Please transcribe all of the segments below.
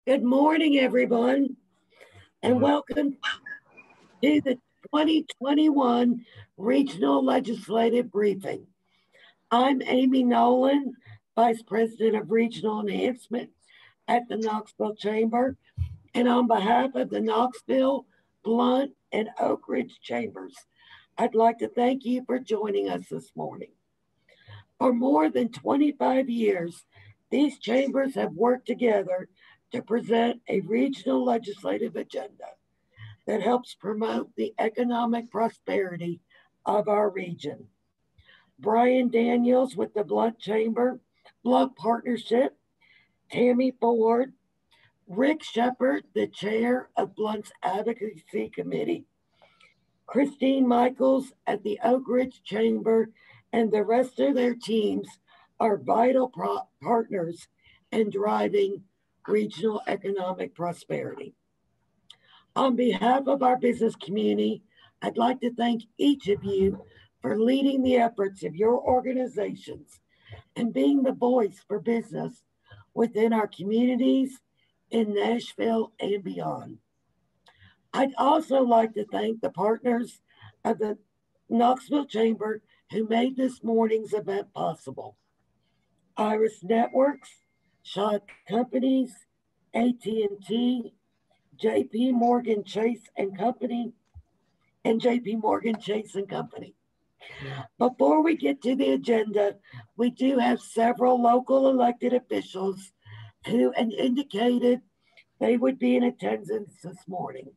Good morning, everyone, and welcome to the 2021 Regional Legislative Briefing. I'm Amy Nolan, Vice President of Regional Enhancement at the Knoxville Chamber, and on behalf of the Knoxville, Blount, and Oak Ridge Chambers, I'd like to thank you for joining us this morning. For more than 25 years, these chambers have worked together to present a regional legislative agenda that helps promote the economic prosperity of our region. Brian Daniels with the Blount Partnership, Tammy Ford, Rick Shepard, the chair of Blount's Advocacy Committee, Christine Michaels at the Oak Ridge Chamber, and the rest of their teams are vital partners in driving regional economic prosperity. On behalf of our business community, I'd like to thank each of you for leading the efforts of your organizations and being the voice for business within our communities in Nashville and beyond. I'd also like to thank the partners of the Knoxville Chamber who made this morning's event possible. Iris Networks, Shaw Companies, AT&T, JP Morgan Chase and Company, and JP Morgan Chase and Company. Before we get to the agenda, we do have several local elected officials who indicated they would be in attendance this morning.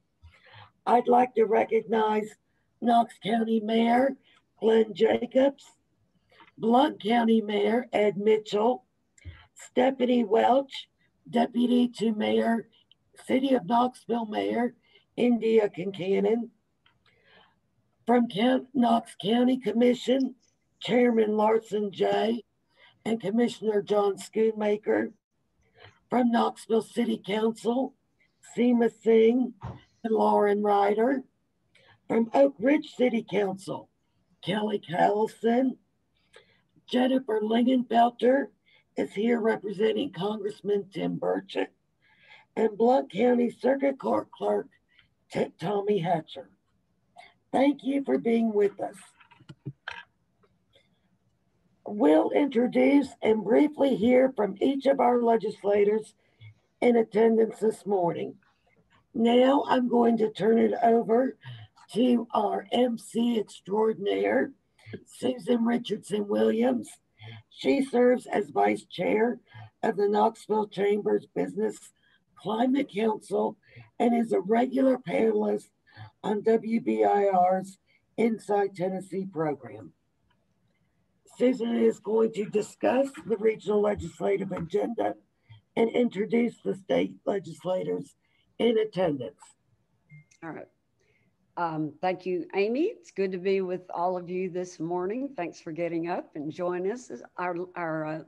I'd like to recognize Knox County Mayor Glenn Jacobs, Blount County Mayor Ed Mitchell, Stephanie Welch, Deputy to Mayor, City of Knoxville Mayor India Kincannon, from Knox County Commission, Chairman Larson J. and Commissioner John Schoonmaker, from Knoxville City Council, Seema Singh and Lauren Ryder, from Oak Ridge City Council, Kelly Callison, Jennifer Lingenfelter is here representing Congressman Tim Burchett, and Blount County Circuit Court Clerk Tommy Hatcher. Thank you for being with us. We'll introduce and briefly hear from each of our legislators in attendance this morning. Now I'm going to turn it over to our MC extraordinaire, Susan Richardson Williams. She serves as Vice Chair of the Knoxville Chamber's Business Climate Council and is a regular panelist on WBIR's Inside Tennessee program. Susan is going to discuss the regional legislative agenda and introduce the state legislators in attendance. All right. Thank you, Amy. It's good to be with all of you this morning. Thanks for getting up and joining us. Our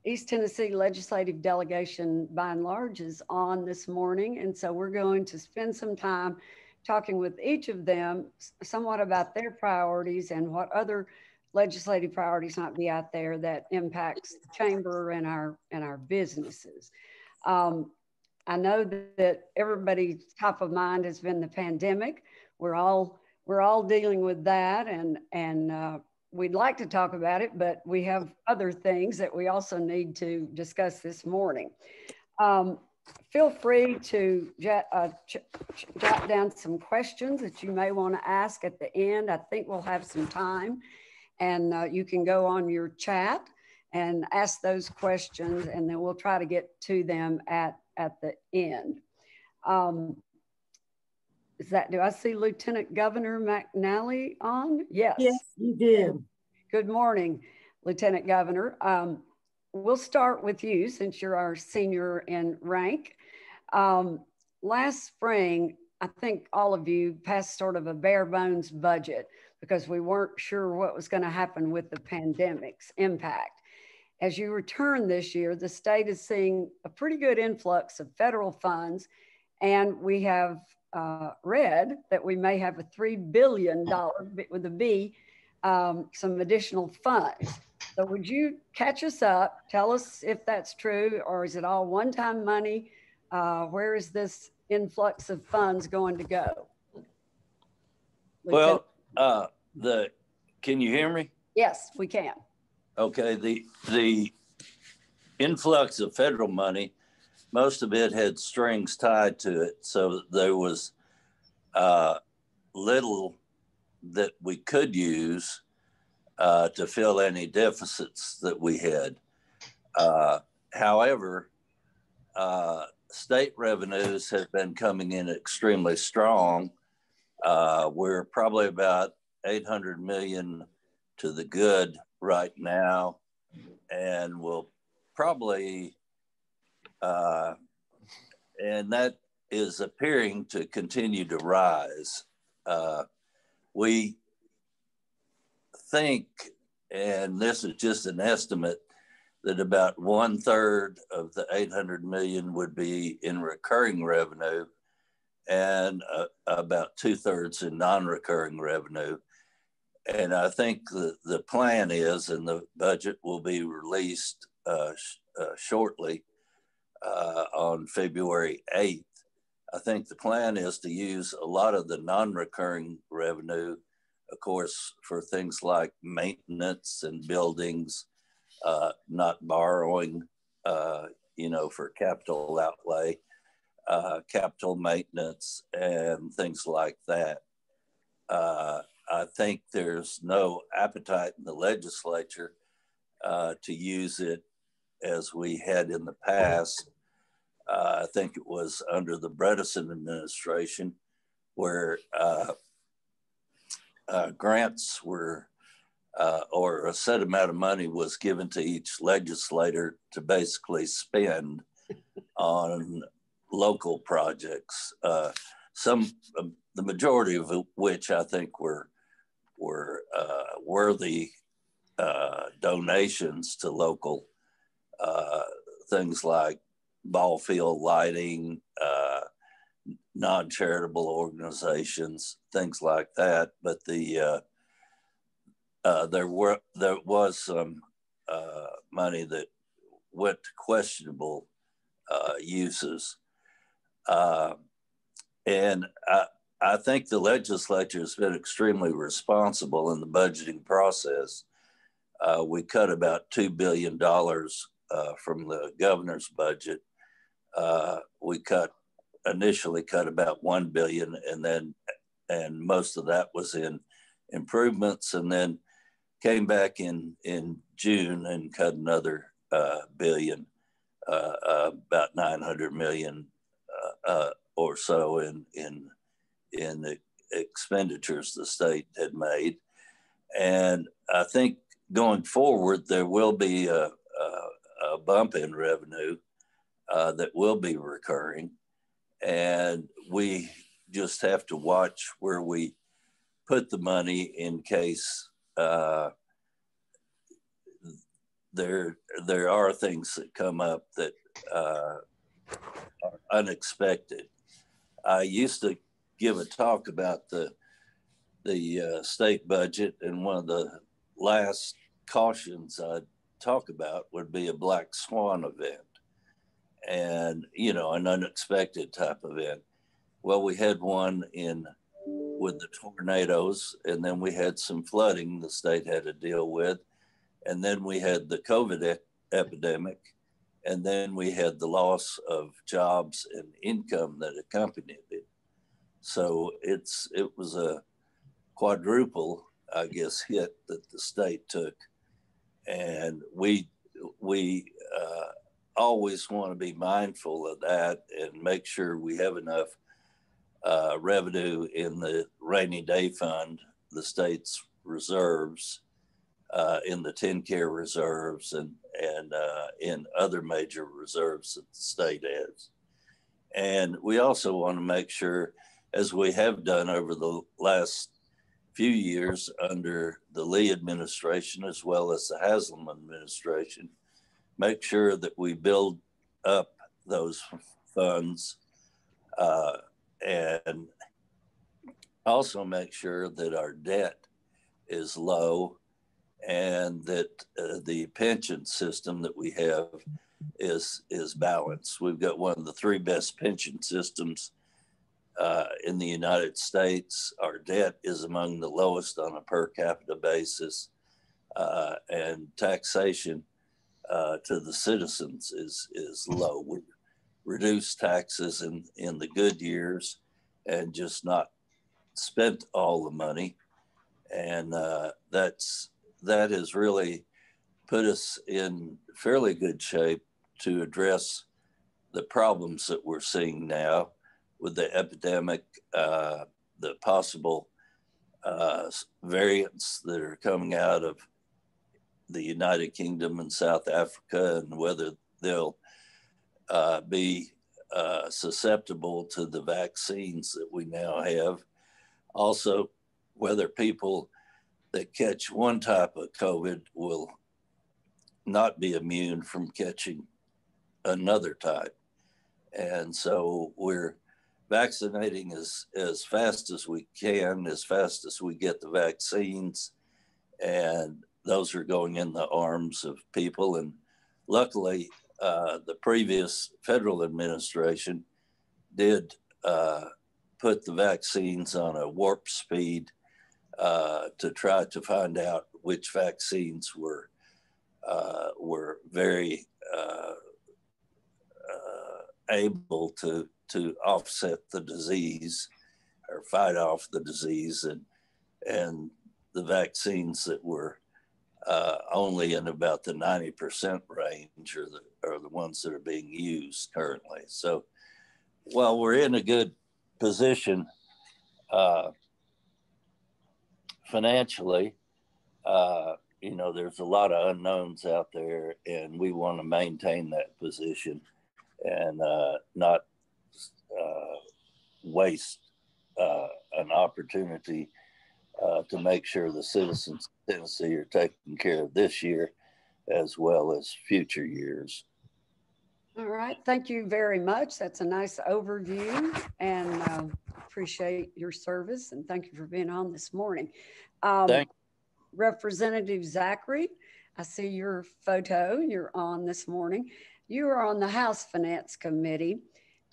East Tennessee legislative delegation, by and large, is on this morning. And so we're going to spend some time talking with each of them somewhat about their priorities and what other legislative priorities might be out there that impacts the chamber and our businesses. I know that everybody's top of mind has been the pandemic. We're all dealing with that, and we'd like to talk about it, but we have other things that we also need to discuss this morning. Feel free to jot down some questions that you may want to ask at the end. I think we'll have some time, and you can go on your chat and ask those questions, and then we'll try to get to them at the end. Do I see Lieutenant Governor McNally on? Yes. Yes, you do. Good morning, Lieutenant Governor. We'll start with you since you're our senior in rank. Last spring, I think all of you passed sort of a bare bones budget because we weren't sure what was going to happen with the pandemic's impact. As you return this year, the state is seeing a pretty good influx of federal funds, and we have read that we may have a $3 billion, with a B, some additional funds. So would you catch us up, tell us if that's true, or is it all one-time money? Where is this influx of funds going to go? Well, can you hear me? Yes, we can. Okay, the influx of federal money, most of it had strings tied to it, so there was little that we could use to fill any deficits that we had. However, state revenues have been coming in extremely strong. We're probably about 800 million to the good right now, and we'll probably, and that is appearing to continue to rise. We think, and this is just an estimate, that about 1/3 of the 800 million would be in recurring revenue and about 2/3 in non-recurring revenue. And I think the plan is, and the budget will be released shortly on February 8th. I think the plan is to use a lot of the non-recurring revenue, of course, for things like maintenance and buildings, not borrowing, for capital outlay, capital maintenance, and things like that. I think there's no appetite in the legislature to use it as we had in the past. I think it was under the Bredesen administration where grants were, or a set amount of money was given to each legislator to basically spend on local projects. The majority of which I think were worthy donations to local things like ball field lighting, non-charitable organizations, things like that. But there was some money that went to questionable uses, and I think the legislature has been extremely responsible in the budgeting process. We cut about $2 billion from the governor's budget. We initially cut about $1 billion, and most of that was in improvements, and then came back in June and cut another billion, about 900 million or so in the expenditures the state had made. And I think going forward, there will be a bump in revenue that will be recurring. And we just have to watch where we put the money in case there are things that come up that are unexpected. I used to give a talk about the state budget, and one of the last cautions I'd talk about would be a black swan event, and an unexpected type event. Well, we had one with the tornadoes, and then we had some flooding the state had to deal with, and then we had the COVID epidemic, and then we had the loss of jobs and income that accompanied it. So it was a quadruple, I guess, hit that the state took. And we always want to be mindful of that and make sure we have enough revenue in the rainy day fund, the state's reserves, in the TennCare reserves, and in other major reserves that the state has. And we also want to make sure, as we have done over the last few years under the Lee administration, as well as the Haslam administration, make sure that we build up those funds, and also make sure that our debt is low and that the pension system that we have is balanced. We've got one of the three best pension systems in the United States. Our debt is among the lowest on a per capita basis, and taxation to the citizens is low. We reduce taxes in the good years and just not spent all the money. And that has really put us in fairly good shape to address the problems that we're seeing now with the epidemic, the possible variants that are coming out of the United Kingdom and South Africa, and whether they'll be susceptible to the vaccines that we now have. Also, whether people that catch one type of COVID will not be immune from catching another type. And so we're vaccinating as fast as we can, as fast as we get the vaccines. And those are going in the arms of people. And luckily, the previous federal administration did put the vaccines on a warp speed to try to find out which vaccines were very able to offset the disease or fight off the disease, and the vaccines that were only in about the 90% range are the ones that are being used currently. So while we're in a good position financially, there's a lot of unknowns out there, and we want to maintain that position and not waste an opportunity to make sure the citizens of Tennessee are taken care of this year as well as future years. All right. Thank you very much. That's a nice overview, and appreciate your service, and thank you for being on this morning. Representative Zachary, I see your photo. You're on this morning. You are on the House Finance Committee.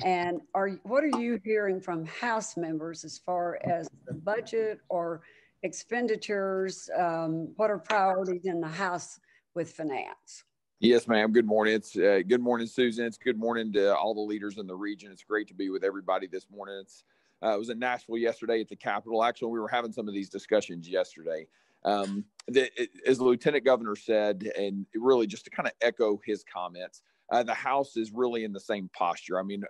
And what are you hearing from House members as far as the budget or expenditures? What are priorities in the House with finance? Yes, ma'am. Good morning. It's good morning, Susan. It's good morning to all the leaders in the region. It's great to be with everybody this morning. I was in Nashville yesterday at the Capitol. Actually, we were having some of these discussions yesterday. As the Lieutenant Governor said, and really just to kind of echo his comments, the House is really in the same posture. I mean,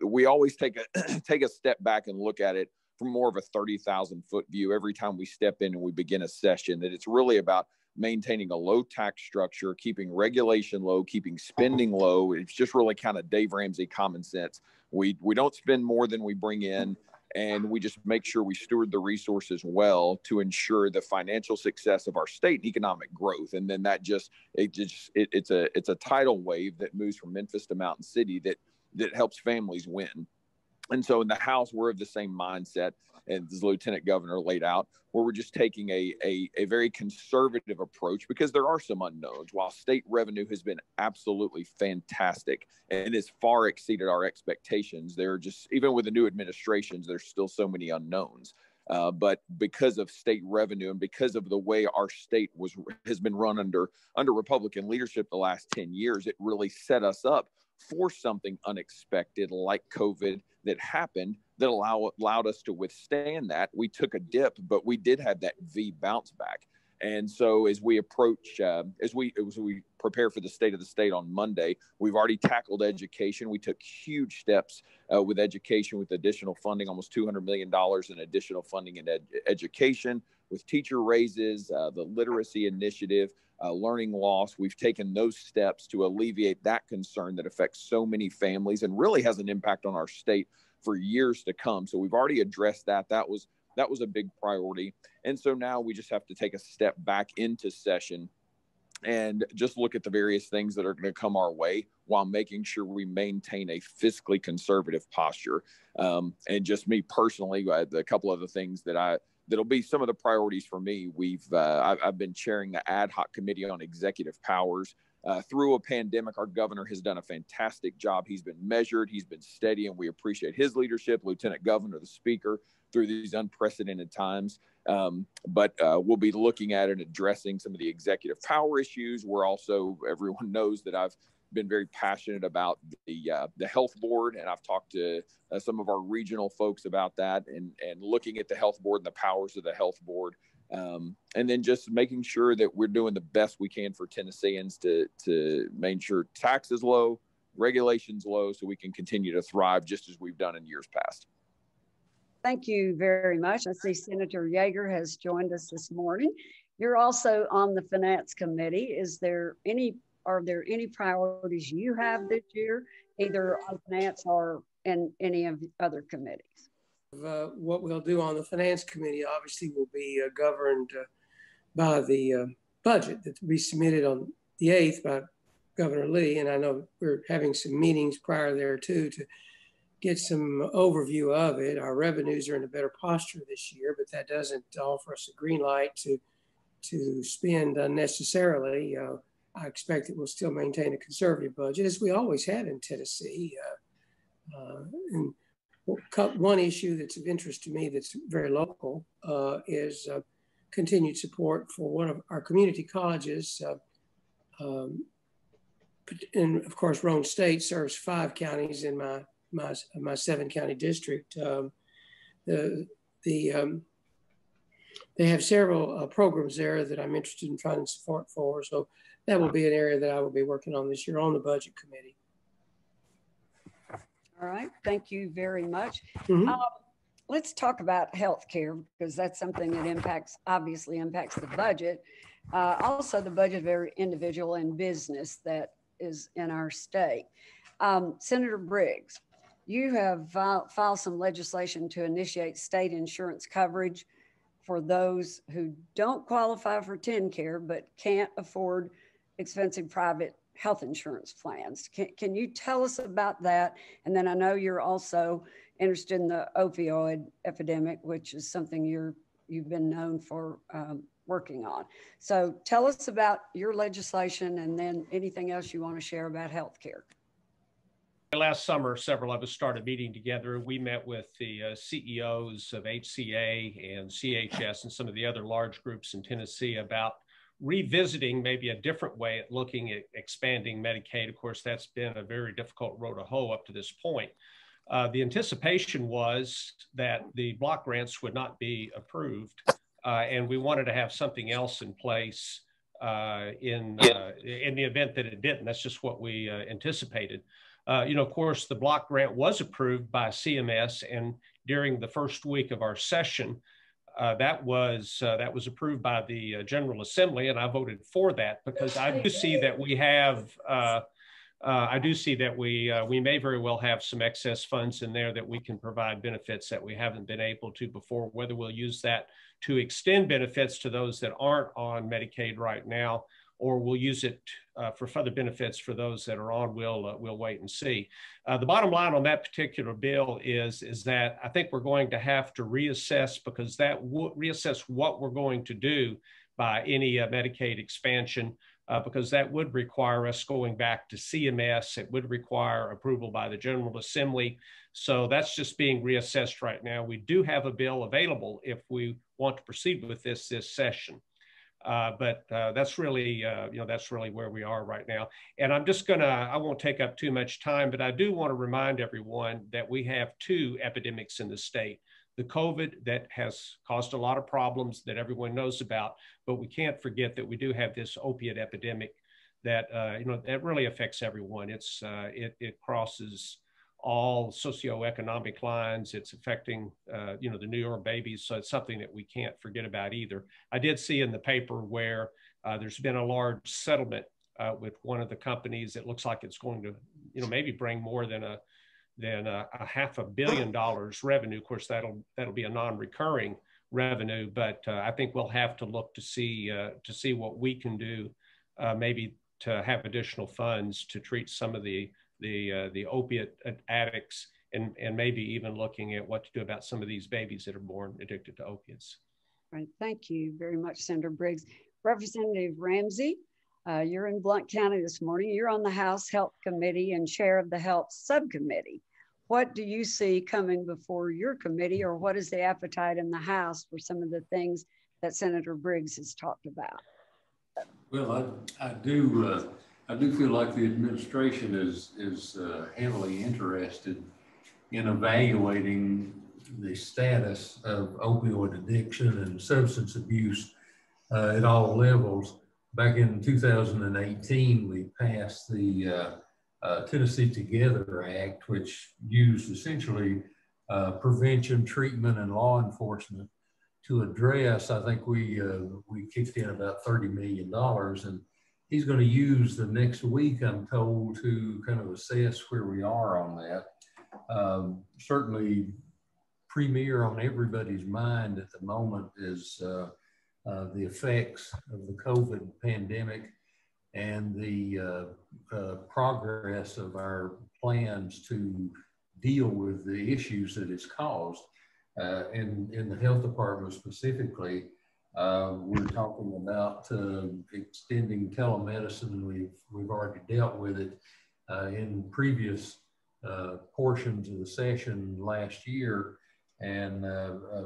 we always take a step back and look at it from more of a 30,000 foot view every time we step in and we begin a session, that it's really about maintaining a low tax structure, keeping regulation low, keeping spending low. It's just really kind of Dave Ramsey common sense. We don't spend more than we bring in, and we just make sure we steward the resources well to ensure the financial success of our state and economic growth. And then it's a tidal wave that moves from Memphis to Mountain City that helps families win. And so in the House, we're of the same mindset, and as the Lieutenant Governor laid out, where we're just taking a very conservative approach because there are some unknowns. While state revenue has been absolutely fantastic and has far exceeded our expectations, there are just, even with the new administrations, there's still so many unknowns. But because of state revenue and because of the way our state has been run under Republican leadership the last 10 years, it really set us up for something unexpected like COVID that happened that allowed us to withstand that. We took a dip, but we did have that V bounce back. And so as we approach, as we prepare for the State of the State on Monday, we've already tackled education. We took huge steps with education, with additional funding, almost $200 million in additional funding in education, with teacher raises, the literacy initiative, learning loss. We've taken those steps to alleviate that concern that affects so many families and really has an impact on our state for years to come. So we've already addressed that. That was a big priority. And so now we just have to take a step back into session and just look at the various things that are going to come our way while making sure we maintain a fiscally conservative posture. And just me personally, a couple of the things that that'll be some of the priorities for me. I've been chairing the ad hoc committee on executive powers. Through a pandemic, our governor has done a fantastic job. He's been measured, he's been steady, and we appreciate his leadership, Lieutenant Governor, the Speaker, through these unprecedented times. But we'll be looking at and addressing some of the executive power issues. We're also, everyone knows that I've been very passionate about the health board, and I've talked to some of our regional folks about that, and looking at the health board and the powers of the health board. And then just making sure that we're doing the best we can for Tennesseans to make sure taxes low, regulations low, so we can continue to thrive just as we've done in years past. Thank you very much. I see Senator Yeager has joined us this morning. You're also on the Finance Committee. Are there any priorities you have this year, either on Finance or in any of the other committees? What we'll do on the Finance Committee obviously will be governed by the budget that will be submitted on the 8th by Governor Lee. And I know we're having some meetings prior there too to get some overview of it. Our revenues are in a better posture this year, but that doesn't offer us a green light to spend unnecessarily. I expect that we'll still maintain a conservative budget, as we always have in Tennessee. And one issue that's of interest to me that's very local is continued support for one of our community colleges. And of course, Roane State serves 5 counties in my 7-county district. They have several programs there that I'm interested in finding support for. So that will be an area that I will be working on this year on the Budget Committee. All right, thank you very much. Mm-hmm. Let's talk about healthcare, because that's something that obviously impacts the budget. Also the budget of every individual and business that is in our state. Senator Briggs, you have filed some legislation to initiate state insurance coverage for those who don't qualify for TennCare but can't afford expensive private health insurance plans. Can you tell us about that? And then I know you're also interested in the opioid epidemic, which is something you've been known for working on. So tell us about your legislation and then anything else you want to share about healthcare. Last summer, several of us started meeting together. We met with the CEOs of HCA and CHS and some of the other large groups in Tennessee about revisiting maybe a different way at looking at expanding Medicaid. Of course, that's been a very difficult road to hoe up to this point. The anticipation was that the block grants would not be approved, and we wanted to have something else in place in the event that it didn't. That's just what we anticipated. Of course, the block grant was approved by CMS, and during the first week of our session, that was approved by the General Assembly, and I voted for that because I do see that we have. We may very well have some excess funds in there that we can provide benefits that we haven't been able to before. Whether we'll use that to extend benefits to those that aren't on Medicaid right now, or we'll use it for further benefits for those that are on, we'll wait and see. The bottom line on that particular bill is that I think we're going to have to reassess, because that reassess what we're going to do by any Medicaid expansion, because that would require us going back to CMS. It would require approval by the General Assembly. So that's just being reassessed right now. We do have a bill available if we want to proceed with this session. But that's really where we are right now. And I won't take up too much time, but I do want to remind everyone that we have 2 epidemics in the state. The COVID that has caused a lot of problems that everyone knows about, but we can't forget that we do have this opiate epidemic that, that really affects everyone. It crosses all socioeconomic lines. It's affecting, the New York babies. So it's something that we can't forget about either. I did see in the paper where there's been a large settlement with one of the companies. It looks like it's going to, maybe bring more than a $500 million revenue. Of course, that'll be a non-recurring revenue, but I think we'll have to look to see what we can do, maybe to have additional funds to treat some of the opiate addicts, and maybe even looking at what to do about some of these babies that are born addicted to opiates. All right, thank you very much, Senator Briggs. Representative Ramsey, you're in Blount County this morning. You're on the House Health Committee and chair of the Health Subcommittee. What do you see coming before your committee, or what is the appetite in the House for some of the things that Senator Briggs has talked about? Well, I do feel like the administration is heavily interested in evaluating the status of opioid addiction and substance abuse at all levels. Back in 2018, we passed the Tennessee Together Act, which used essentially prevention, treatment, and law enforcement to address. I think we kicked in about $30 million, and he's going to use the next week, I'm told, to kind of assess where we are on that. Certainly, premier on everybody's mind at the moment is the effects of the COVID pandemic and the progress of our plans to deal with the issues that it's caused. In the health department specifically, we're talking about extending telemedicine. We've already dealt with it in previous portions of the session last year, and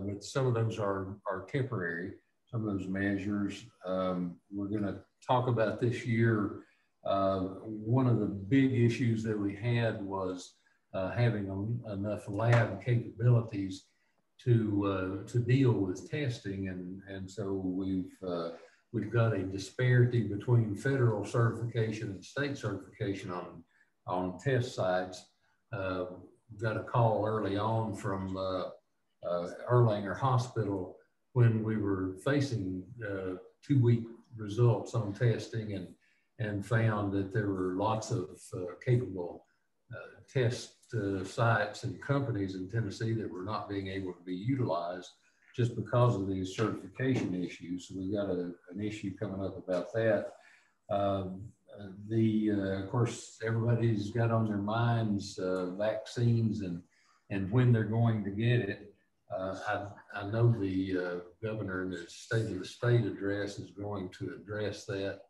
with some of those are temporary. Some of those measures we're going to talk about this year. One of the big issues that we had was having enough lab capabilities to deal with testing, and so we've got a disparity between federal certification and state certification on test sites. We've got a call early on from Erlanger Hospital when we were facing 2-week results on testing, and found that there were lots of capable test sites and companies in Tennessee that were not being able to be utilized just because of these certification issues. So we've got an issue coming up about that. Of course, everybody's got on their minds vaccines and when they're going to get it. I know the governor in his State of the State address is going to address that,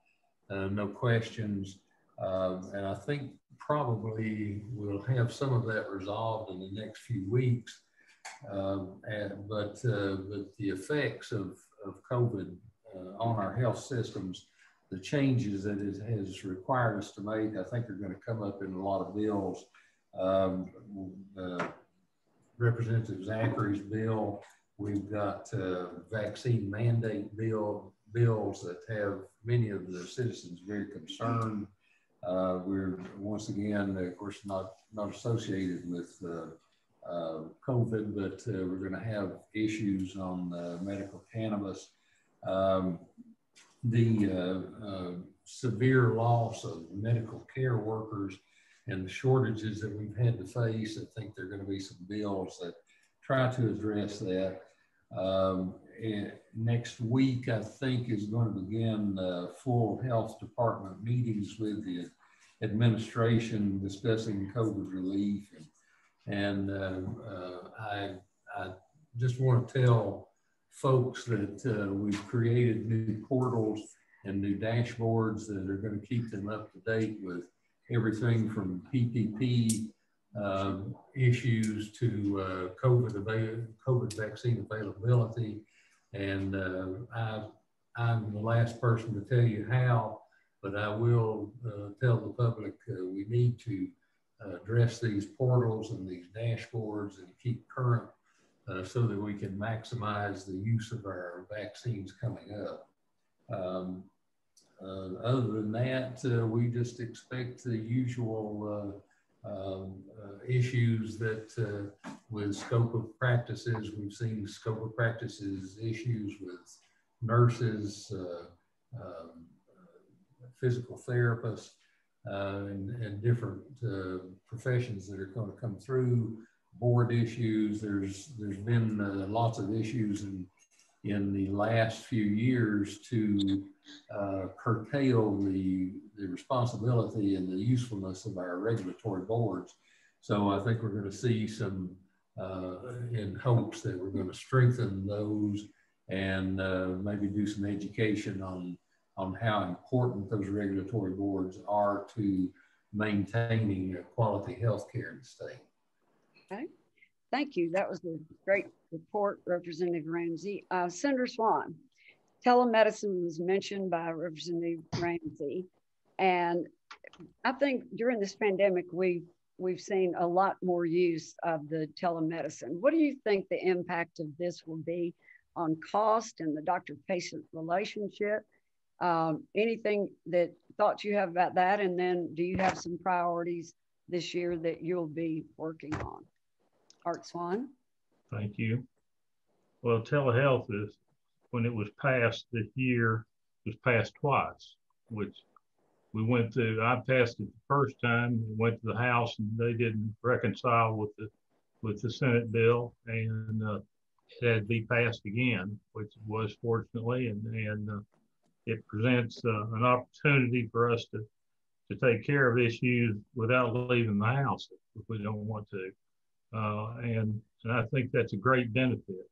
no questions. And I think probably we'll have some of that resolved in the next few weeks. But the effects of COVID on our health systems, the changes that it has required us to make, I think are going to come up in a lot of bills. Representative Zachary's bill, we've got vaccine mandate bills that have many of the citizens very concerned. We're once again, of course, not associated with COVID, but we're going to have issues on medical cannabis. The severe loss of medical care workers and the shortages that we've had to face, I think there are going to be some bills that try to address that. And next week, I think, is going to begin full health department meetings with the administration discussing COVID relief. And I just want to tell folks that we've created new portals and new dashboards that are going to keep them up to date with everything from PPP issues to COVID vaccine availability. And I'm the last person to tell you how, but I will tell the public we need to address these portals and these dashboards and keep current so that we can maximize the use of our vaccines coming up. Other than that, we just expect the usual issues that with scope of practices. We've seen scope of practices issues with nurses, physical therapists, and different professions that are going to come through. Board issues. There's been lots of issues in the last few years to curtail the responsibility and the usefulness of our regulatory boards. So I think we're going to see some in hopes that we're going to strengthen those and maybe do some education on how important those regulatory boards are to maintaining quality health care in the state. Okay, thank you. That was a great report, Representative Ramsey. Senator Swann, telemedicine was mentioned by Representative Ramsey, and I think during this pandemic, we've seen a lot more use of the telemedicine. What do you think the impact of this will be on cost and the doctor-patient relationship? Anything that thoughts you have about that? And then do you have some priorities this year that you'll be working on? Art Swann. Thank you. Well, telehealth is, when it was passed this year, it was passed twice, which we went to, I passed it the first time, went to the House, and they didn't reconcile with the Senate bill, and it had to be passed again, which was fortunately, and it presents an opportunity for us to take care of issues without leaving the house if we don't want to. And I think that's a great benefit.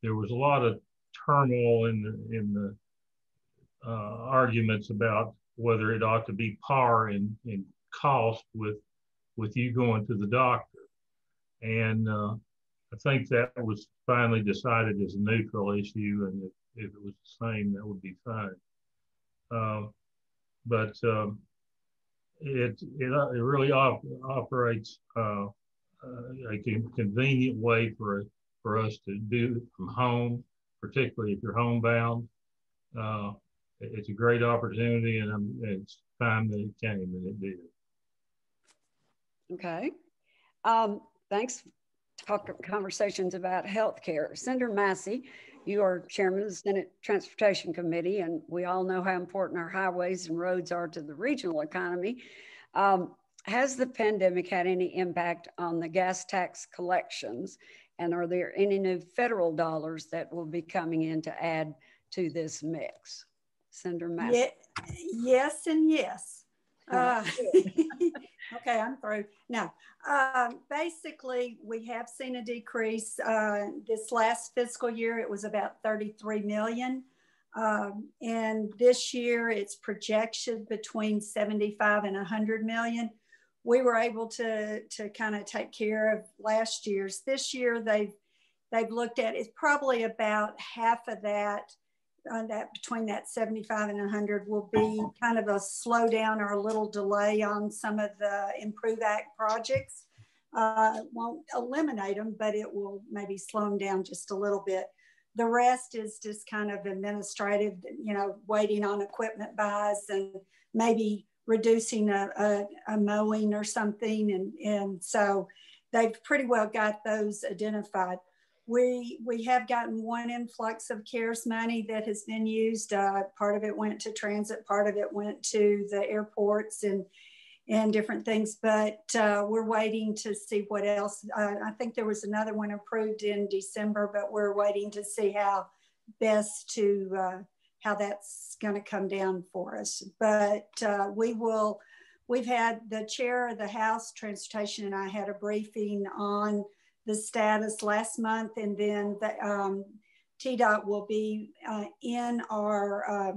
There was a lot of turmoil in the arguments about whether it ought to be par in cost with you going to the doctor. And I think that was finally decided as a neutral issue, and if it was the same, that would be fine. But it really operates a convenient way for us to do it from home, particularly if you're homebound. It's a great opportunity, and it's time that it came, and it did. Okay. Thanks. Conversations about healthcare. Senator Massey, you are chairman of the Senate Transportation Committee, and we all know how important our highways and roads are to the regional economy. Has the pandemic had any impact on the gas tax collections? And are there any new federal dollars that will be coming in to add to this mix? Senator Massey. Yes and yes. Okay, I'm through. No, basically, we have seen a decrease. This last fiscal year, it was about 33 million. And this year, it's projected between 75 and 100 million. We were able to kind of take care of last year's. This year, they've looked at, it's probably about half of that, between that 75 and 100 will be kind of a slowdown or a little delay on some of the Improve Act projects. Won't eliminate them, but it will maybe slow them down just a little bit. The rest is just kind of administrative, waiting on equipment buys and maybe reducing a mowing or something. And so they've pretty well got those identified. We have gotten one influx of CARES money that has been used. Part of it went to transit, part of it went to the airports and different things, but we're waiting to see what else. I think there was another one approved in December, but we're waiting to see how best to, how that's gonna come down for us. But we've had the chair of the House Transportation and I had a briefing on the status last month, and then the TDOT will be in our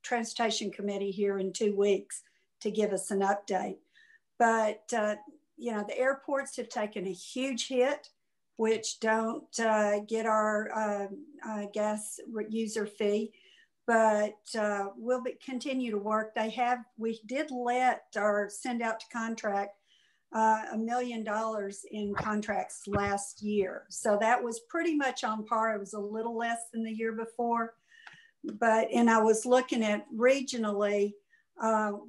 Transportation Committee here in 2 weeks to give us an update. But the airports have taken a huge hit, which don't get our gas user fee, but we'll continue to work. We did send out to contract $1 million in contracts last year. So that was pretty much on par. It was a little less than the year before, and I was looking at regionally, our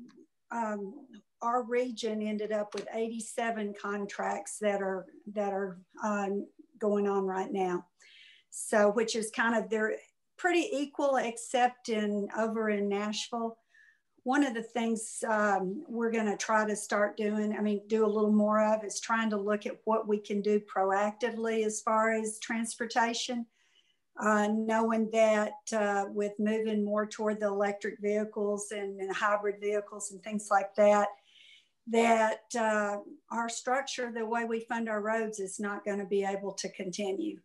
region ended up with 87 contracts that are going on right now. So, which is kind of, they're pretty equal, except over in Nashville. One of the things we're going to try to start doing, do a little more of, is trying to look at what we can do proactively as far as transportation, knowing that with moving more toward the electric vehicles and hybrid vehicles and things like that, our structure, the way we fund our roads, is not going to be able to continue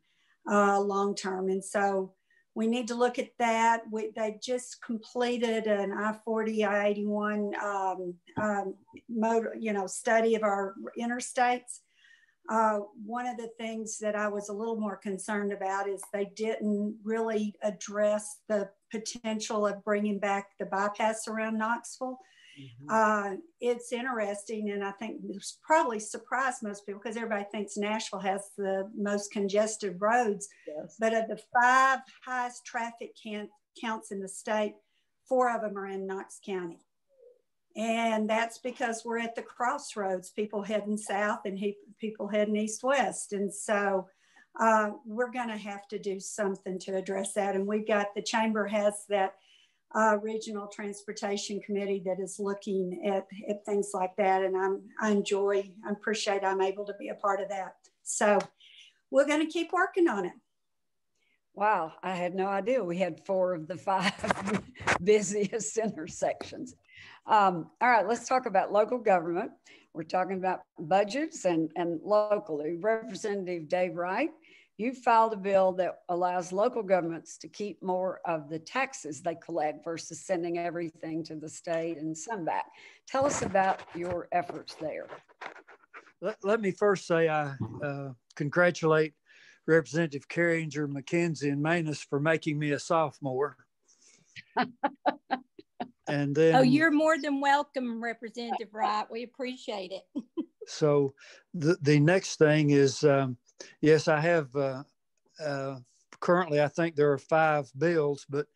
long term. And so we need to look at that. They just completed an I-40, I-81 motor, study of our interstates. One of the things that I was a little more concerned about is they didn't really address the potential of bringing back the bypass around Knoxville. It's interesting, and I think it's probably surprised most people because everybody thinks Nashville has the most congested roads. Yes. But of the 5 highest traffic counts in the state, 4 of them are in Knox County. And that's because we're at the crossroads, people heading south and people heading east-west. And so we're going to have to do something to address that. And the chamber has that regional transportation committee that is looking at things like that. And I appreciate I'm able to be a part of that. So we're going to keep working on it. Wow, I had no idea we had 4 of the 5 busiest intersections. All right, let's talk about local government. We're talking about budgets and locally. Representative Dave Wright, you filed a bill that allows local governments to keep more of the taxes they collect versus sending everything to the state and some back. Tell us about your efforts there. Let me first say I congratulate Representative Carringer, McKenzie, and Manus for making me a sophomore. And then, you're more than welcome, Representative Wright. We appreciate it. So the next thing is, yes, I have currently, I think there are 5 bills, but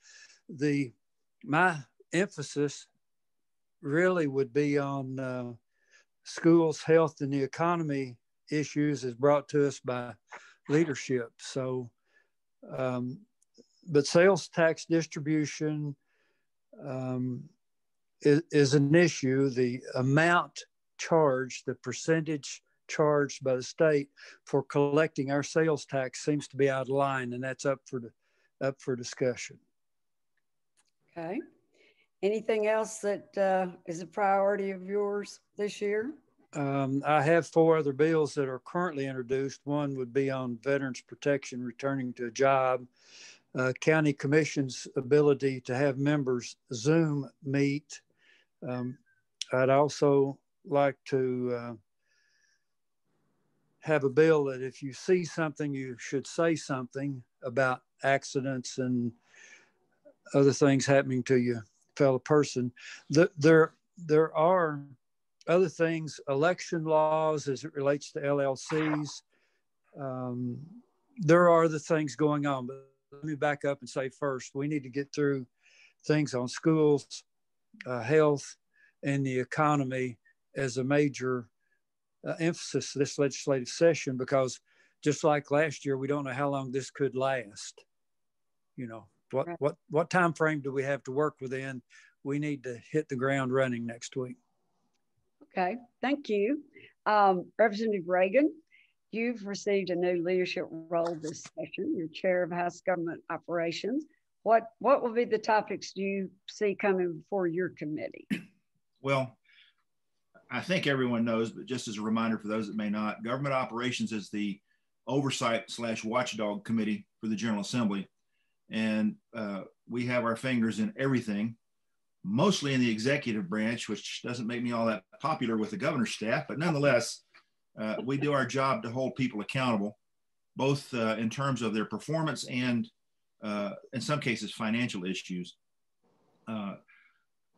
my emphasis really would be on schools, health, and the economy issues as brought to us by leadership. So, but sales tax distribution is an issue. The amount charged, the percentage charged by the state for collecting our sales tax seems to be out of line, and that's up for discussion. Okay. Anything else that is a priority of yours this year? I have 4 other bills that are currently introduced. One would be on veterans protection returning to a job, county commission's ability to have members Zoom meet. I'd also like to have a bill that if you see something, you should say something about accidents and other things happening to your fellow person. There are other things, election laws as it relates to LLCs. There are other things going on, but let me back up and say first, we need to get through things on schools, health, and the economy as a major emphasis this legislative session, because just like last year, we don't know how long this could last. What time frame do we have to work within? We need to hit the ground running next week. Okay, thank you. Representative Reagan, you've received a new leadership role this session. You're chair of House Government Operations. What will be the topics you see coming before your committee? Well, I think everyone knows, but just as a reminder for those that may not, Government Operations is the oversight/watchdog committee for the General Assembly. And we have our fingers in everything, mostly in the executive branch, which doesn't make me all that popular with the governor's staff, but nonetheless, we do our job to hold people accountable, both in terms of their performance and in some cases, financial issues.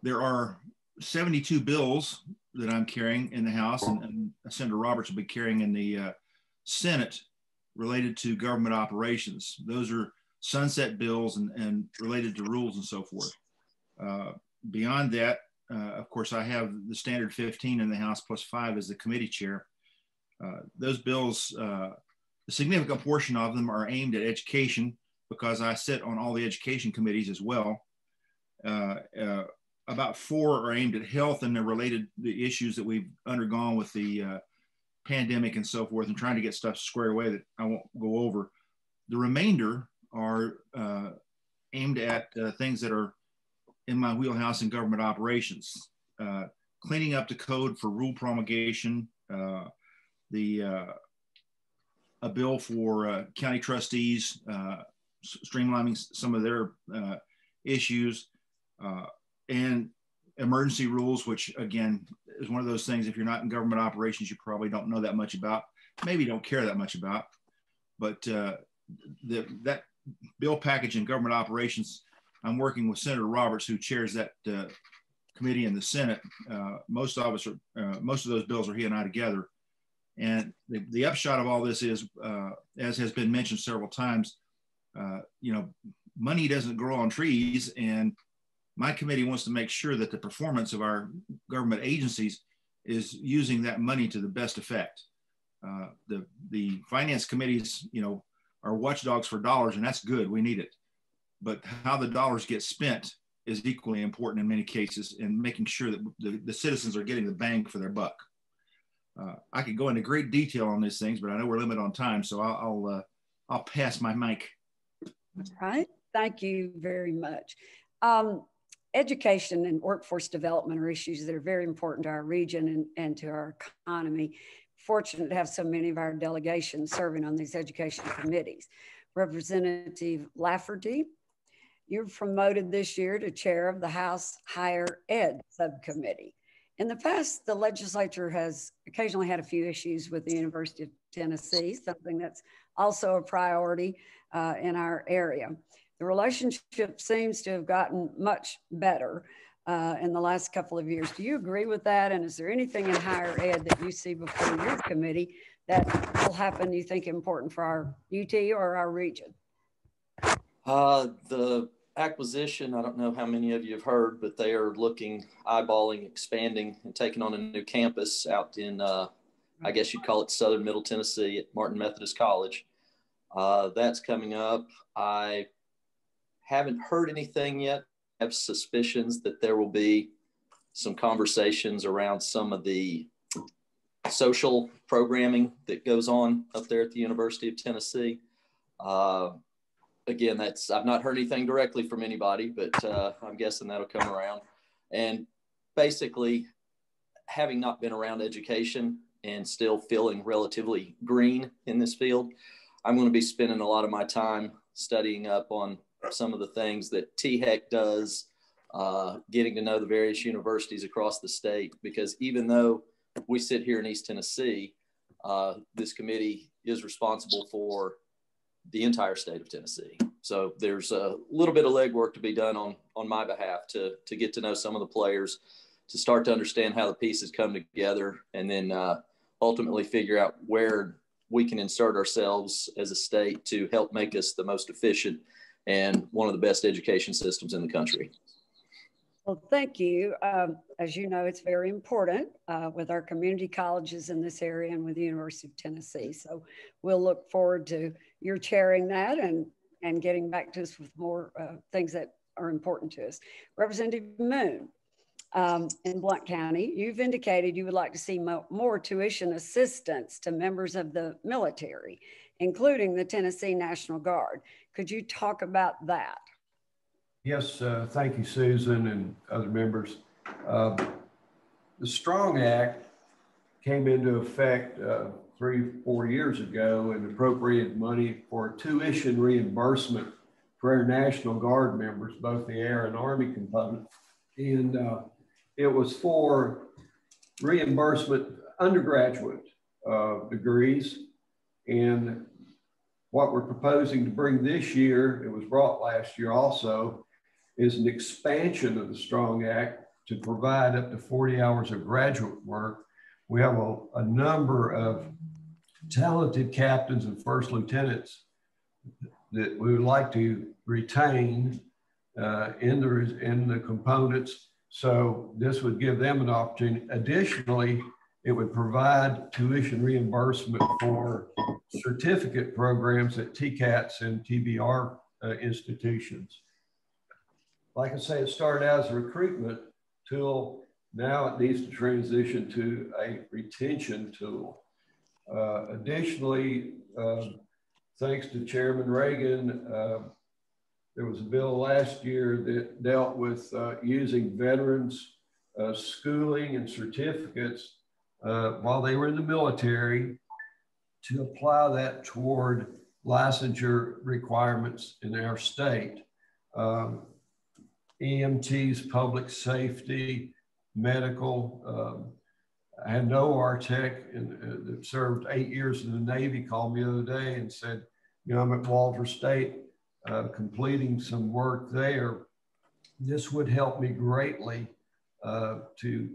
There are 72 bills that I'm carrying in the House, and Senator Roberts will be carrying in the Senate related to government operations. Those are sunset bills and related to rules and so forth. Beyond that, of course, I have the standard 15 in the House plus 5 as the committee chair. Those bills, a significant portion of them are aimed at education because I sit on all the education committees as well. About 4 are aimed at health, and they're related to the issues that we've undergone with the pandemic and so forth, and trying to get stuff squared away that I won't go over. The remainder are aimed at things that are in my wheelhouse in government operations, cleaning up the code for rule promulgation, a bill for county trustees, streamlining some of their issues, and emergency rules, which again is one of those things, if you're not in government operations, you probably don't know that much about, maybe don't care that much about. But that bill package in government operations, I'm working with Senator Roberts, who chairs that committee in the Senate. Most of those bills are he and I together. And the upshot of all this is, as has been mentioned several times, money doesn't grow on trees, and my committee wants to make sure that the performance of our government agencies is using that money to the best effect. The finance committees, are watchdogs for dollars, and that's good. We need it. But how the dollars get spent is equally important in many cases, and making sure that the citizens are getting the bang for their buck. I could go into great detail on these things, but I know we're limited on time, so I'll pass my mic. All right. Thank you very much. Education and workforce development are issues that are very important to our region and to our economy. Fortunate to have so many of our delegations serving on these education committees. Representative Lafferty, you're promoted this year to chair of the House Higher Ed Subcommittee. In the past, the legislature has occasionally had a few issues with the University of Tennessee, something that's also a priority in our area. The relationship seems to have gotten much better in the last couple of years. Do you agree with that? And is there anything in higher ed that you see before your committee that will happen you think important for our UT or our region? The acquisition, I don't know how many of you have heard, but they are eyeballing, expanding, and taking on a new campus out in, I guess you'd call it Southern Middle Tennessee at Martin Methodist College. That's coming up. I haven't heard anything yet. I have suspicions that there will be some conversations around some of the social programming that goes on up there at the University of Tennessee. Again, I've not heard anything directly from anybody, but I'm guessing that'll come around. And basically, having not been around education and still feeling relatively green in this field, I'm going to be spending a lot of my time studying up on some of the things that THEC does, getting to know the various universities across the state, because even though we sit here in East Tennessee, this committee is responsible for the entire state of Tennessee. So there's a little bit of legwork to be done on my behalf to get to know some of the players, to start to understand how the pieces come together, and then ultimately figure out where we can insert ourselves as a state to help make us the most efficient and one of the best education systems in the country. Well, thank you. As you know, it's very important with our community colleges in this area and with the University of Tennessee. So we'll look forward to your chairing that and getting back to us with more things that are important to us. Representative Moon, in Blount County, you've indicated you would like to see more tuition assistance to members of the military, including the Tennessee National Guard. Could you talk about that? Yes, thank you, Susan and other members. The STRONG Act came into effect 3-4 years ago and appropriated money for tuition reimbursement for our National Guard members, both the Air and Army component. And it was for reimbursement undergraduate degrees. And what we're proposing to bring this year, it was brought last year also, is an expansion of the STRONG Act to provide up to 40 hours of graduate work. We have a number of talented captains and first lieutenants that we would like to retain in the components. So this would give them an opportunity. Additionally, it would provide tuition reimbursement for certificate programs at TCATS and TBR institutions. Like I say, it started out as a recruitment tool. Now it needs to transition to a retention tool. Additionally, thanks to Chairman Reagan, there was a bill last year that dealt with using veterans' schooling and certificates while they were in the military to apply that toward licensure requirements in our state. EMTs, public safety, medical. I had no RTech that served 8 years in the Navy called me the other day and said, you know, I'm at Walter State completing some work there. This would help me greatly to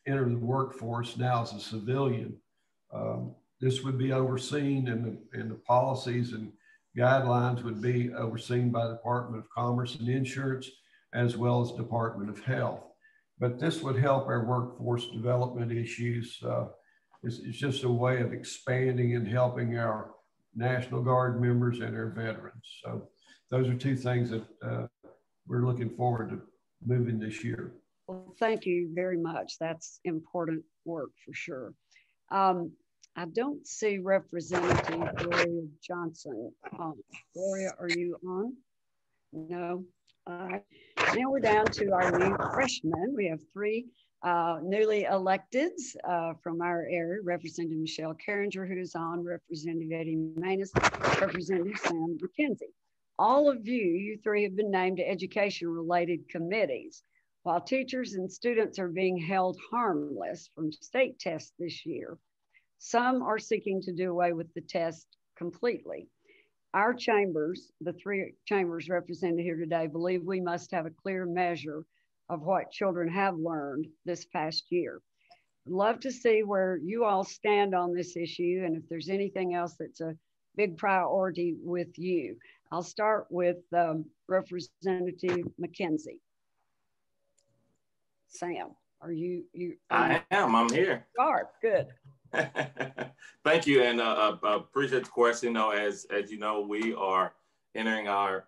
enter the workforce now as a civilian. This would be overseen, and the policies and guidelines would be overseen by the Department of Commerce and Insurance, as well as Department of Health. But this would help our workforce development issues. It's just a way of expanding and helping our National Guard members and our veterans. So those are two things that we're looking forward to moving this year. Well, thank you very much. That's important work for sure. I don't see Representative Gloria Johnson on. Gloria, are you on? No. All right. Now we're down to our new freshmen. We have three newly electeds from our area, Representative Michelle Carringer, who's on, Representative Eddie Maness, Representative Sam McKenzie. All of you three have been named to education-related committees. While teachers and students are being held harmless from state tests this year, some are seeking to do away with the test completely. Our chambers, the three chambers represented here today, believe we must have a clear measure of what children have learned this past year. I'd love to see where you all stand on this issue and if there's anything else that's a big priority with you. I'll start with Representative McKenzie. Sam, are you? I am, I'm here. You are, good. Thank you, and appreciate the question. You know, as you know, we are entering our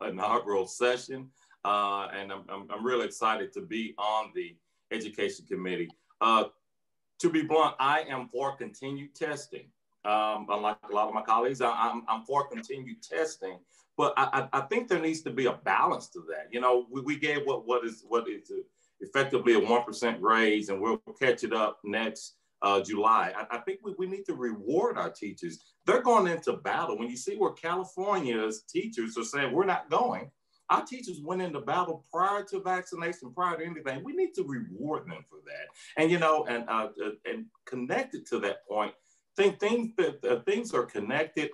inaugural session, and I'm really excited to be on the Education Committee. To be blunt, I am for continued testing. Unlike a lot of my colleagues, I'm for continued testing, but I think there needs to be a balance to that. You know, we gave what is effectively a 1% raise, and we'll catch it up next July. I think we need to reward our teachers. They're going into battle. When you see where California's teachers are saying we're not going, our teachers went into battle prior to vaccination, prior to anything. We need to reward them for that. And you know, and connected to that point, things are connected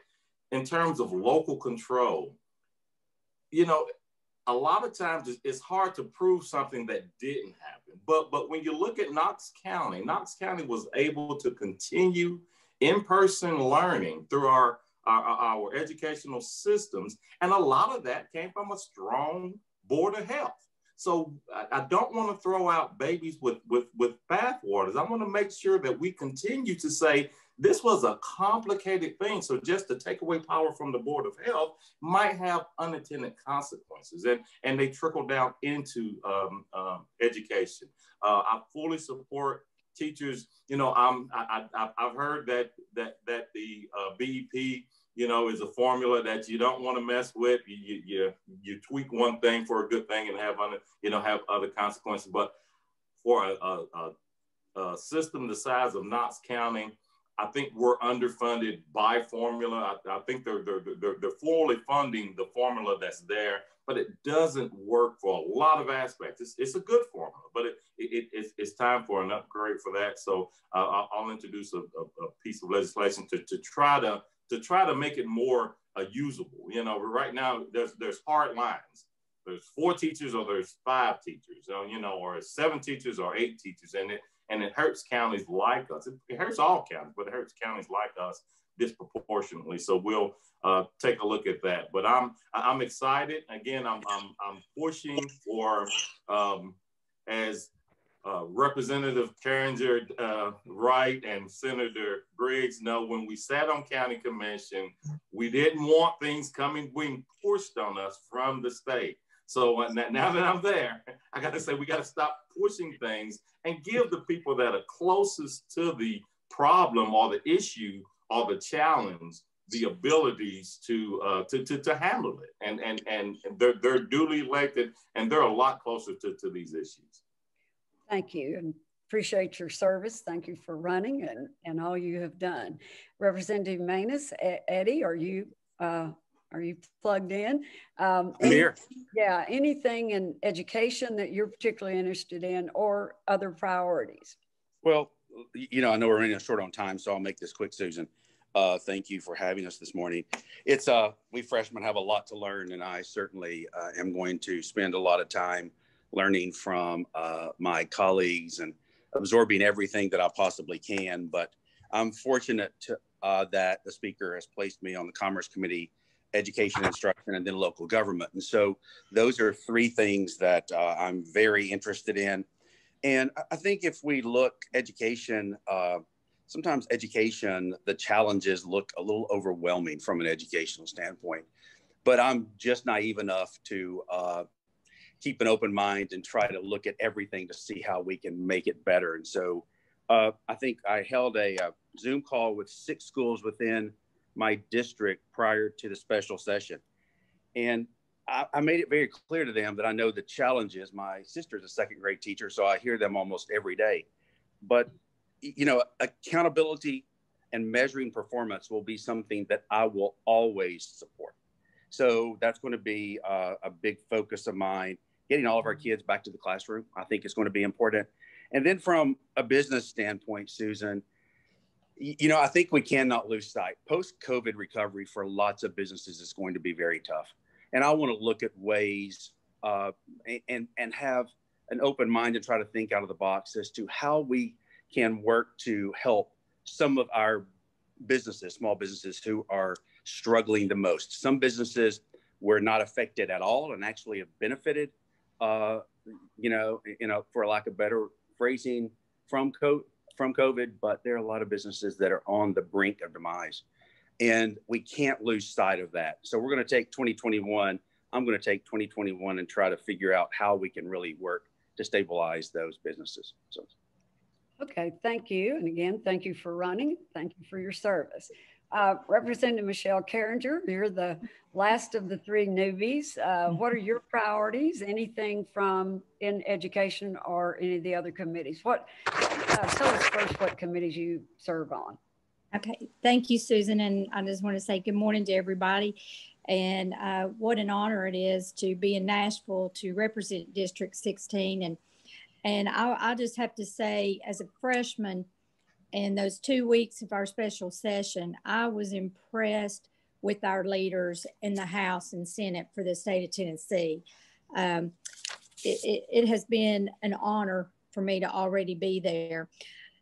in terms of local control. You know, a lot of times it's hard to prove something that didn't happen. But when you look at Knox County was able to continue in-person learning through our educational systems. And a lot of that came from a strong Board of Health. So I don't want to throw out babies with bathwaters. I want to make sure that we continue to say, this was a complicated thing. So just to take away power from the Board of Health might have unintended consequences, and they trickle down into education. I fully support teachers. You know, I've heard that the BEP, you know, is a formula that you don't want to mess with. You tweak one thing for a good thing and have other consequences. But for a system the size of Knox County, I think we're underfunded by formula. I think they're fully funding the formula that's there, but it doesn't work for a lot of aspects. It's a good formula, but it's time for an upgrade for that. So I'll introduce a piece of legislation to try to make it more usable. You know, right now there's hard lines. There's 4 teachers or there's 5 teachers, you know, or 7 teachers or 8 teachers, and it hurts counties like us. It hurts all counties, but it hurts counties like us disproportionately. So we'll take a look at that. But I'm excited. Again, I'm pushing for, as Representative Carringer Wright and Senator Briggs know, when we sat on County Commission, we didn't want things being pushed on us from the state. So now that I'm there, I got to say, we got to stop pushing things and give the people that are closest to the problem or the issue or the challenge the abilities to handle it. And they're duly elected, and they're a lot closer to these issues. Thank you. And appreciate your service. Thank you for running and all you have done. Representative Manus, Eddie, are you plugged in? I'm here. Yeah, anything in education that you're particularly interested in or other priorities? Well, you know, I know we're running short on time, so I'll make this quick, Susan. Thank you for having us this morning. It's we freshmen have a lot to learn, and I certainly am going to spend a lot of time learning from my colleagues and absorbing everything that I possibly can. But I'm fortunate to, that the speaker has placed me on the Commerce Committee, Education, Instruction, and then Local Government. And so those are three things that I'm very interested in. And I think if we look education, sometimes education, the challenges look a little overwhelming from an educational standpoint. But I'm just naive enough to keep an open mind and try to look at everything to see how we can make it better. And so I think I held a Zoom call with 6 schools within my district prior to the special session. And I made it very clear to them that I know the challenges. My sister's a 2nd grade teacher, so I hear them almost every day. But, you know, accountability and measuring performance will be something that I will always support. So that's going to be a big focus of mine. Getting all of our kids back to the classroom, I think, is going to be important. And then from a business standpoint, Susan, you know, I think we cannot lose sight. Post-COVID recovery for lots of businesses is going to be very tough. And I want to look at ways and have an open mind and try to think out of the box as to how we can work to help some of our businesses, small businesses who are struggling the most. Some businesses were not affected at all and actually have benefited, you know, for lack of better phrasing, from COVID, but there are a lot of businesses that are on the brink of demise. And we can't lose sight of that. So we're going to take 2021. I'm going to take 2021 and try to figure out how we can really work to stabilize those businesses. So. Okay, thank you. And again, thank you for running. Thank you for your service. Representative Michelle Carringer, you're the last of the 3 newbies. What are your priorities? Anything from in education or any of the other committees? Tell us first what committees you serve on. Okay, thank you, Susan. And I just want to say good morning to everybody. And what an honor it is to be in Nashville to represent District 16. And I just have to say, as a freshman, in those 2 weeks of our special session, I was impressed with our leaders in the House and Senate for the state of Tennessee. It has been an honor for me to already be there.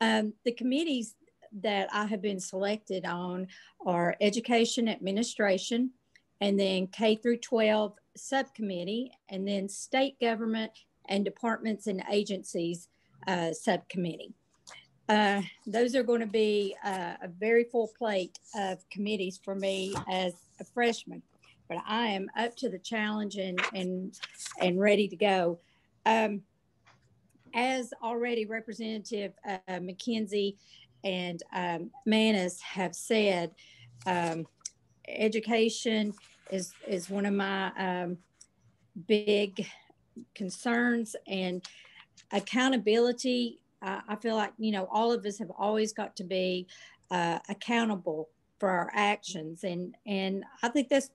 The committees that I have been selected on are Education Administration, and then K through 12 Subcommittee, and then State Government and Departments and Agencies Subcommittee. Those are going to be a very full plate of committees for me as a freshman, but I am up to the challenge and ready to go. As already Representative McKenzie and Manus have said, education is one of my big concerns, and accountability. I feel like, you know, all of us have always got to be accountable for our actions. And I think that's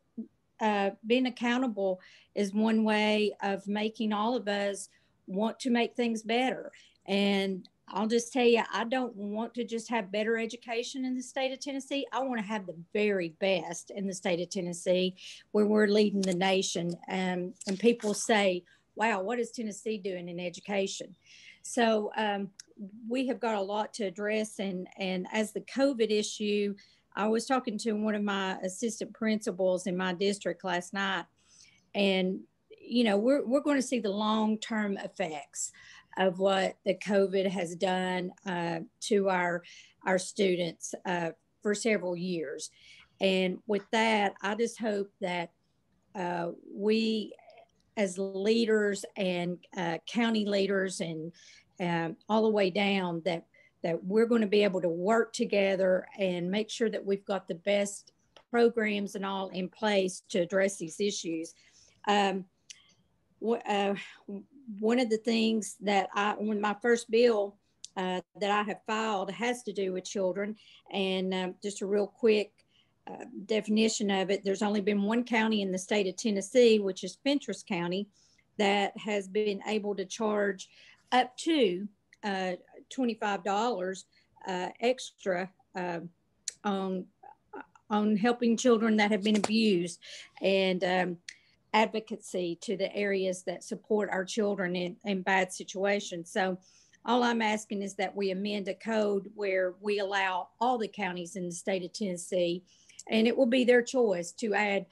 being accountable is one way of making all of us want to make things better. And I'll just tell you, I don't want to just have better education in the state of Tennessee. I want to have the very best in the state of Tennessee, where we're leading the nation. And people say, wow, what is Tennessee doing in education? So we have got a lot to address. And as the COVID issue, I was talking to one of my assistant principals in my district last night, and, you know, we're going to see the long-term effects of what the COVID has done to our students for several years. And with that, I just hope that we as leaders and county leaders and all the way down, that we're going to be able to work together and make sure that we've got the best programs and all in place to address these issues. One of the things that when my first bill that I have filed has to do with children. And just a real quick definition of it, there's only been one county in the state of Tennessee, which is Fentress County, that has been able to charge up to $25 extra on helping children that have been abused, and advocacy to the areas that support our children in bad situations. So all I'm asking is that we amend a code where we allow all the counties in the state of Tennessee, and it will be their choice to add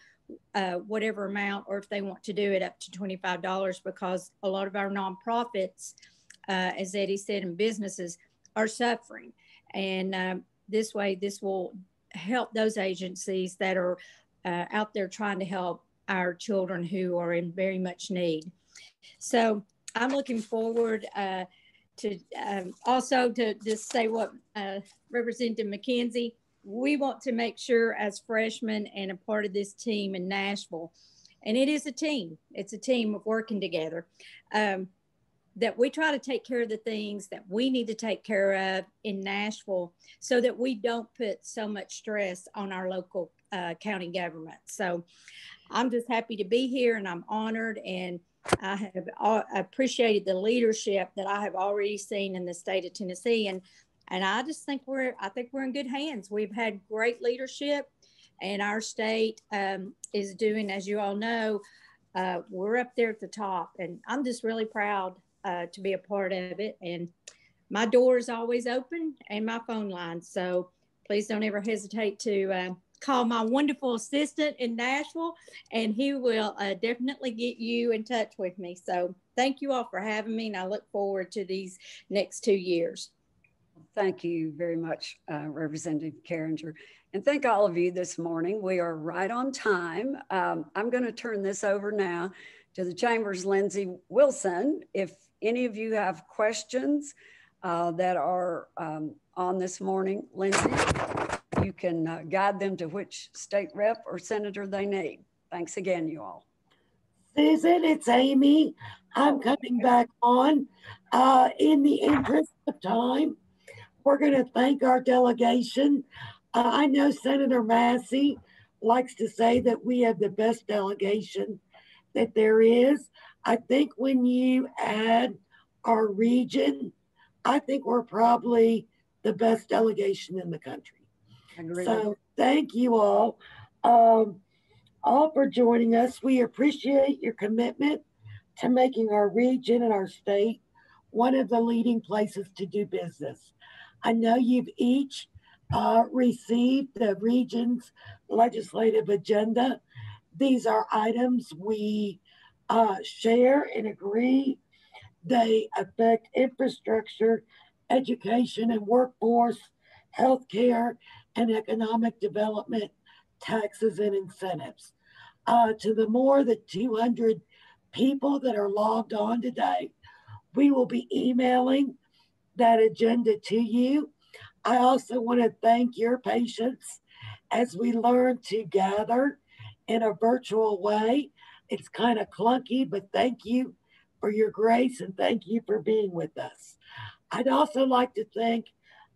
whatever amount, or if they want to do it up to $25, because a lot of our nonprofits, as Eddie said, and businesses are suffering. And this way, this will help those agencies that are out there trying to help our children who are in very much need. So I'm looking forward to also to just say what Representative McKenzie, we want to make sure as freshmen and a part of this team in Nashville, and it is a team, it's a team of working together, that we try to take care of the things that we need to take care of in Nashville so that we don't put so much stress on our local county government. So I'm just happy to be here, and I'm honored, and I have appreciated the leadership that I have already seen in the state of Tennessee. And I just think I think we're in good hands. We've had great leadership, and our state is doing, as you all know, we're up there at the top, and I'm just really proud to be a part of it. And my door is always open, and my phone line. So please don't ever hesitate to call my wonderful assistant in Nashville, and he will definitely get you in touch with me. So thank you all for having me, and I look forward to these next 2 years. Thank you very much, Representative Carringer. And thank all of you this morning. We are right on time. I'm going to turn this over now to the Chamber's Lindsay Wilson. If any of you have questions that are on this morning, Lindsay, you can guide them to which state rep or senator they need. Thanks again, you all. Susan, it's Amy. I'm coming back on. In the interest of time, we're going to thank our delegation. I know Senator Massey likes to say that we have the best delegation that there is. I think when you add our region, I think we're probably the best delegation in the country. So thank you all for joining us. We appreciate your commitment to making our region and our state one of the leading places to do business. I know you've each received the region's legislative agenda. These are items we share and agree. They affect infrastructure, education and workforce, healthcare and economic development, taxes and incentives. To the more than 200 people that are logged on today, we will be emailing that agenda to you. I also want to thank your patience as we learn to gather in a virtual way. It's kind of clunky, but thank you for your grace and thank you for being with us. I'd also like to thank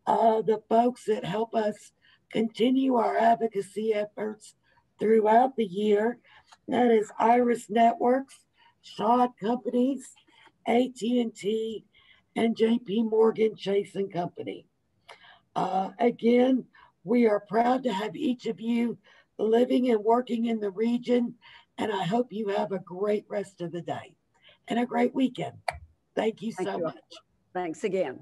the folks that help us continue our advocacy efforts throughout the year. That is Iris Networks, Shaw Companies, AT&T, and JP Morgan Chase & Company. Again, we are proud to have each of you living and working in the region, and I hope you have a great rest of the day and a great weekend. Thank you so much. Thanks again.